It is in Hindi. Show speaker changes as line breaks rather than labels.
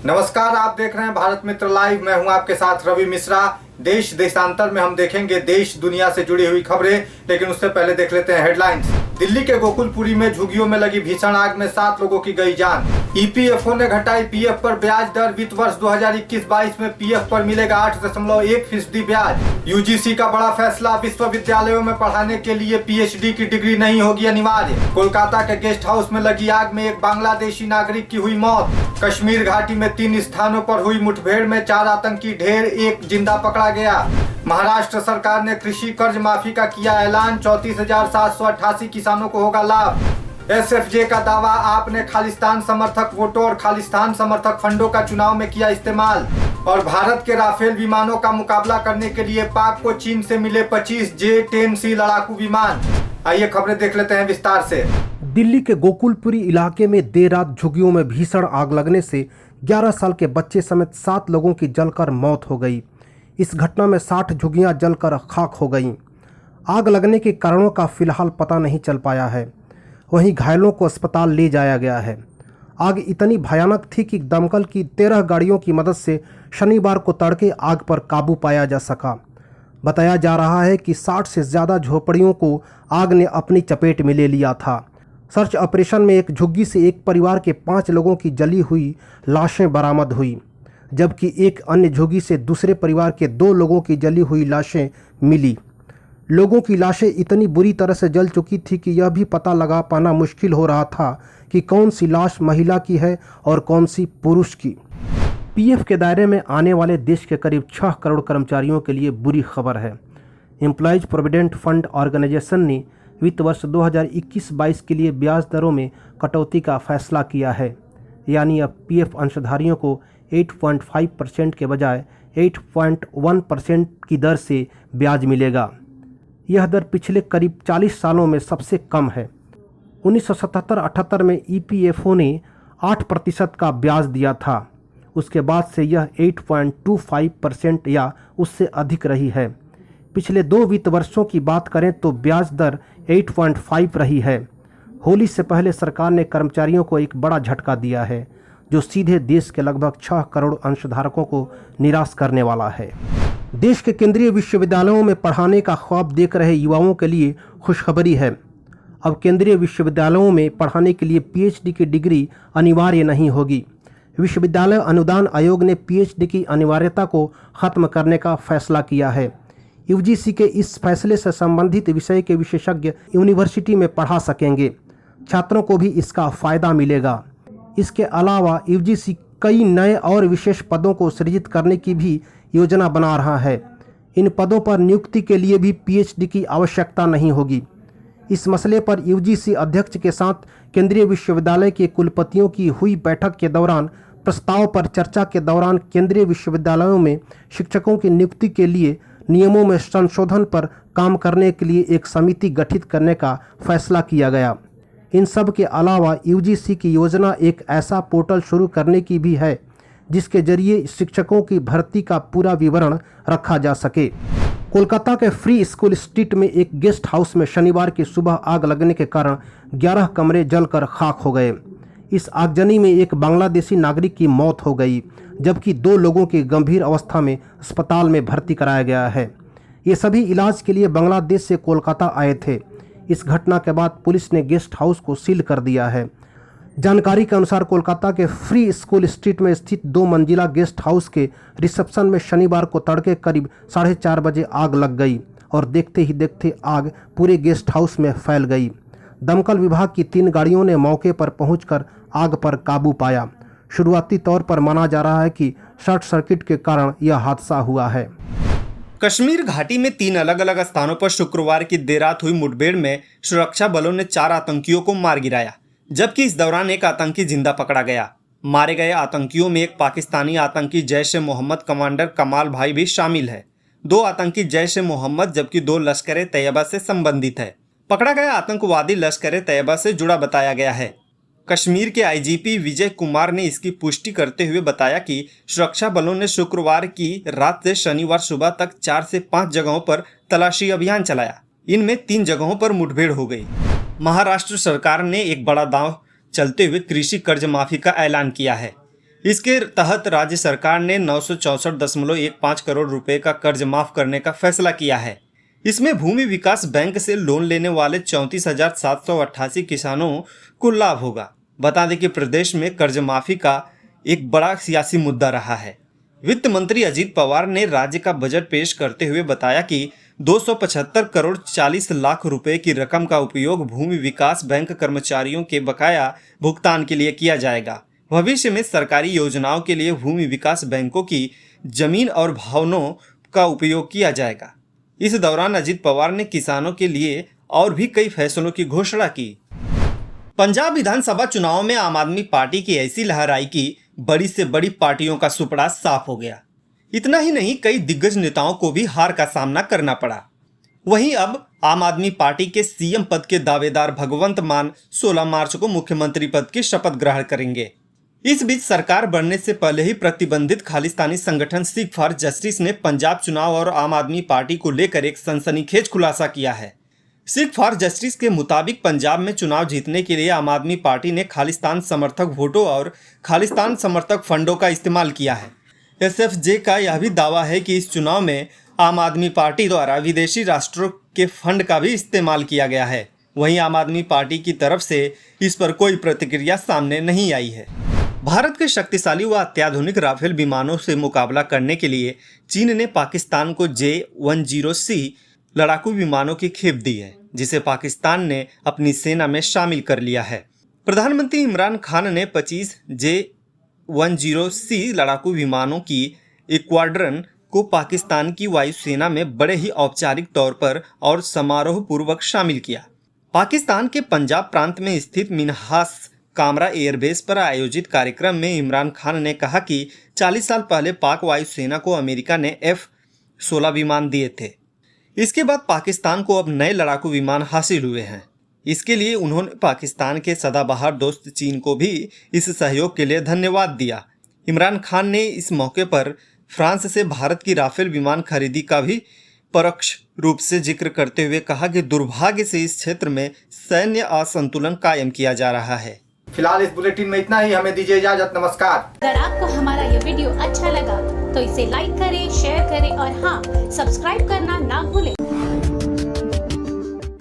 नमस्कार, आप देख रहे हैं भारत मित्र लाइव। मैं हूं आपके साथ रवि मिश्रा। देश देशांतर में हम देखेंगे देश दुनिया से जुड़ी हुई खबरें, लेकिन उससे पहले देख लेते हैं हेडलाइंस। दिल्ली के गोकुलपुरी में झुग्गियों में लगी भीषण आग में 7 लोगों की गई जान। ईपीएफओ ने घटाई पीएफ पर ब्याज दर। वित्त वर्ष 2021-22 में पीएफ पर मिलेगा 8.1% ब्याज। यूजीसी का बड़ा फैसला, विश्वविद्यालयों में पढ़ाने के लिए पीएचडी की डिग्री नहीं होगी अनिवार्य। कोलकाता के गेस्ट हाउस में लगी आग में एक बांग्लादेशी नागरिक की हुई मौत। कश्मीर घाटी में 3 स्थानों पर हुई मुठभेड़ में 4 आतंकी ढेर, 1 जिंदा पकड़ा गया। महाराष्ट्र सरकार ने कृषि कर्ज माफी का किया ऐलान। 34,788 किसानों को होगा लाभ। एसएफजे का दावा, आपने खालिस्तान समर्थक वोटों और खालिस्तान समर्थक फंडों का चुनाव में किया इस्तेमाल। और भारत के राफेल विमानों का मुकाबला करने के लिए पाक को चीन से मिले 25 J-10C लड़ाकू विमान। आइए खबरें देख लेते हैं विस्तार से।
दिल्ली के गोकुलपुरी इलाके में देर रात झुग्गियों में भीषण आग लगने से 11 साल के बच्चे समेत 7 लोगों की जलकर मौत हो गई। इस घटना में 60 झुग्गियां जलकर खाक हो गईं। आग लगने के कारणों का फिलहाल पता नहीं चल पाया है। वहीं घायलों को अस्पताल ले जाया गया है। आग इतनी भयानक थी कि दमकल की 13 गाड़ियों की मदद से शनिवार को तड़के आग पर काबू पाया जा सका। बताया जा रहा है कि 60 से ज़्यादा झोपड़ियों को आग ने अपनी चपेट में ले लिया था। सर्च ऑपरेशन में एक झुग्गी से एक परिवार के 5 लोगों की जली हुई लाशें बरामद हुई, जबकि एक अन्य झुग्गी से दूसरे परिवार के 2 लोगों की जली हुई लाशें मिली। लोगों की लाशें इतनी बुरी तरह से जल चुकी थी कि यह भी पता लगा पाना मुश्किल हो रहा था कि कौन सी लाश महिला की है और कौन सी पुरुष की। पीएफ के दायरे में आने वाले देश के करीब 6 करोड़ कर्मचारियों के लिए बुरी खबर है। एम्प्लॉयज प्रोविडेंट फंड ऑर्गेनाइजेशन ने वित्त वर्ष 2021-22 के लिए ब्याज दरों में कटौती का फैसला किया है। यानी अब पीएफ अंशधारियों को 8.5% के बजाय 8.1% की दर से ब्याज मिलेगा। यह दर पिछले करीब 40 सालों में सबसे कम है। 1977-78 में ईपीएफओ ने 8% का ब्याज दिया था। उसके बाद से यह 8.25% या उससे अधिक रही है। पिछले 2 वित्त वर्षों की बात करें तो ब्याज दर 8.5 रही है। होली से पहले सरकार ने कर्मचारियों को एक बड़ा झटका दिया है, जो सीधे देश के लगभग 6 करोड़ अंशधारकों को निराश करने वाला है। देश के केंद्रीय विश्वविद्यालयों में पढ़ाने का ख्वाब देख रहे युवाओं के लिए खुशखबरी है। अब केंद्रीय विश्वविद्यालयों में पढ़ाने के लिए पीएचडी की डिग्री अनिवार्य नहीं होगी। विश्वविद्यालय अनुदान आयोग ने पीएचडी की अनिवार्यता को खत्म करने का फैसला किया है। यूजीसी के इस फैसले से संबंधित विषय के विशेषज्ञ यूनिवर्सिटी में पढ़ा सकेंगे। छात्रों को भी इसका फायदा मिलेगा। इसके अलावा यूजीसी कई नए और विशेष पदों को सृजित करने की भी योजना बना रहा है। इन पदों पर नियुक्ति के लिए भी पीएचडी की आवश्यकता नहीं होगी। इस मसले पर यूजीसी अध्यक्ष के साथ केंद्रीय विश्वविद्यालय के कुलपतियों की हुई बैठक के दौरान प्रस्ताव पर चर्चा के दौरान केंद्रीय विश्वविद्यालयों में शिक्षकों की नियुक्ति के लिए नियमों में संशोधन पर काम करने के लिए एक समिति गठित करने का फैसला किया गया। इन सब के अलावा यूजीसी की योजना एक ऐसा पोर्टल शुरू करने की भी है जिसके जरिए शिक्षकों की भर्ती का पूरा विवरण रखा जा सके। कोलकाता के फ्री स्कूल स्ट्रीट में एक गेस्ट हाउस में शनिवार की सुबह आग लगने के कारण 11 कमरे जलकर खाक हो गए। इस आगजनी में एक बांग्लादेशी नागरिक की मौत हो गई, जबकि 2 लोगों की गंभीर अवस्था में अस्पताल में भर्ती कराया गया है। ये सभी इलाज के लिए बांग्लादेश से कोलकाता आए थे। इस घटना के बाद पुलिस ने गेस्ट हाउस को सील कर दिया है। जानकारी के अनुसार कोलकाता के फ्री स्कूल स्ट्रीट में स्थित 2 मंजिला गेस्ट हाउस के रिसेप्शन में शनिवार को तड़के करीब 4:30 बजे आग लग गई और देखते ही देखते आग पूरे गेस्ट हाउस में फैल गई। दमकल विभाग की 3 गाड़ियों ने मौके पर पहुंचकर आग पर काबू पाया। शुरुआती तौर पर माना जा रहा है कि शॉर्ट सर्किट के कारण यह हादसा हुआ है।
कश्मीर घाटी में 3 अलग अलग स्थानों पर शुक्रवार की देर रात हुई मुठभेड़ में सुरक्षा बलों ने 4 आतंकियों को मार गिराया, जबकि इस दौरान एक आतंकी जिंदा पकड़ा गया। मारे गए आतंकियों में एक पाकिस्तानी आतंकी जैश-ए-मोहम्मद कमांडर कमाल भाई भी शामिल है। 2 आतंकी जैश-ए-मोहम्मद जबकि 2 लश्कर-ए-तैयबा से संबंधित है। पकड़ा गया आतंकवादी लश्कर-ए-तैयबा से जुड़ा बताया गया है। कश्मीर के आईजीपी विजय कुमार ने इसकी पुष्टि करते हुए बताया कि सुरक्षा बलों ने शुक्रवार की रात से शनिवार सुबह तक 4 से 5 जगहों पर तलाशी अभियान चलाया। इनमें 3 जगहों पर मुठभेड़ हो गई। महाराष्ट्र सरकार ने एक बड़ा दांव चलते हुए कृषि कर्ज माफी का ऐलान किया है। इसके तहत राज्य सरकार ने 964.15 करोड़ रुपए का कर्ज माफ करने का फैसला किया है। इसमें भूमि विकास बैंक से लोन लेने वाले 34,788 किसानों को लाभ होगा। बता दें कि प्रदेश में कर्ज माफी का एक बड़ा सियासी मुद्दा रहा है। वित्त मंत्री अजीत पवार ने राज्य का बजट पेश करते हुए बताया कि 275 करोड़ 40 लाख रुपए की रकम का उपयोग भूमि विकास बैंक कर्मचारियों के बकाया भुगतान के लिए किया जाएगा। भविष्य में सरकारी योजनाओं के लिए भूमि विकास बैंकों की जमीन और भवनों का उपयोग किया जाएगा। इस दौरान अजीत पवार ने किसानों के लिए और भी कई फैसलों की घोषणा की। पंजाब विधानसभा चुनाव में आम आदमी पार्टी की ऐसी लहर आई कि बड़ी से बड़ी पार्टियों का सुपड़ा साफ हो गया। इतना ही नहीं, कई दिग्गज नेताओं को भी हार का सामना करना पड़ा। वहीं अब आम आदमी पार्टी के सीएम पद के दावेदार भगवंत मान 16 मार्च को मुख्यमंत्री पद की शपथ ग्रहण करेंगे। इस बीच सरकार बनने से पहले ही प्रतिबंधित खालिस्तानी संगठन सिख फॉर जस्टिस ने पंजाब चुनाव और आम आदमी पार्टी को लेकर एक सनसनीखेज खुलासा किया है। सिख फॉर जस्टिस के मुताबिक पंजाब में चुनाव जीतने के लिए आम आदमी पार्टी ने खालिस्तान समर्थक वोटों और खालिस्तान समर्थक फंडों का इस्तेमाल किया है। एसएफजे का यह भी दावा है कि इस चुनाव में आम आदमी पार्टी द्वारा विदेशी राष्ट्रों के फंड का भी इस्तेमाल किया गया है। वहीं आम आदमी पार्टी की तरफ से इस पर कोई प्रतिक्रिया सामने नहीं आई है। भारत के शक्तिशाली व अत्याधुनिक राफेल विमानों से मुकाबला करने के लिए चीन ने पाकिस्तान को J-10C लड़ाकू विमानों की खेप दी है, जिसे पाकिस्तान ने अपनी सेना में शामिल कर लिया है। प्रधानमंत्री इमरान खान ने 25 J-10C लड़ाकू विमानों की स्क्वाड्रन को पाकिस्तान की वायुसेना में बड़े ही औपचारिक तौर पर और समारोह पूर्वक शामिल किया। पाकिस्तान के पंजाब प्रांत में स्थित मिन्हास कामरा एयरबेस पर आयोजित कार्यक्रम में इमरान खान ने कहा कि 40 साल पहले पाक वायुसेना को अमेरिका ने F-16 विमान दिए थे। इसके बाद पाकिस्तान को अब नए लड़ाकू विमान हासिल हुए हैं। इसके लिए उन्होंने पाकिस्तान के सदाबहार दोस्त चीन को भी इस सहयोग के लिए धन्यवाद दिया। इमरान खान ने इस मौके पर फ्रांस से भारत की राफेल विमान खरीदी का भी परोक्ष रूप से जिक्र करते हुए कहा कि दुर्भाग्य से इस क्षेत्र में सैन्य असंतुलन कायम किया जा रहा है।
फिलहाल इस बुलेटिन में इतना ही। हमें दीजिए इजाजत। नमस्कार।
अगर आपको हमारा ये वीडियो अच्छा लगा तो इसे लाइक करें, शेयर करें और हाँ, सब्सक्राइब करना ना भूलें।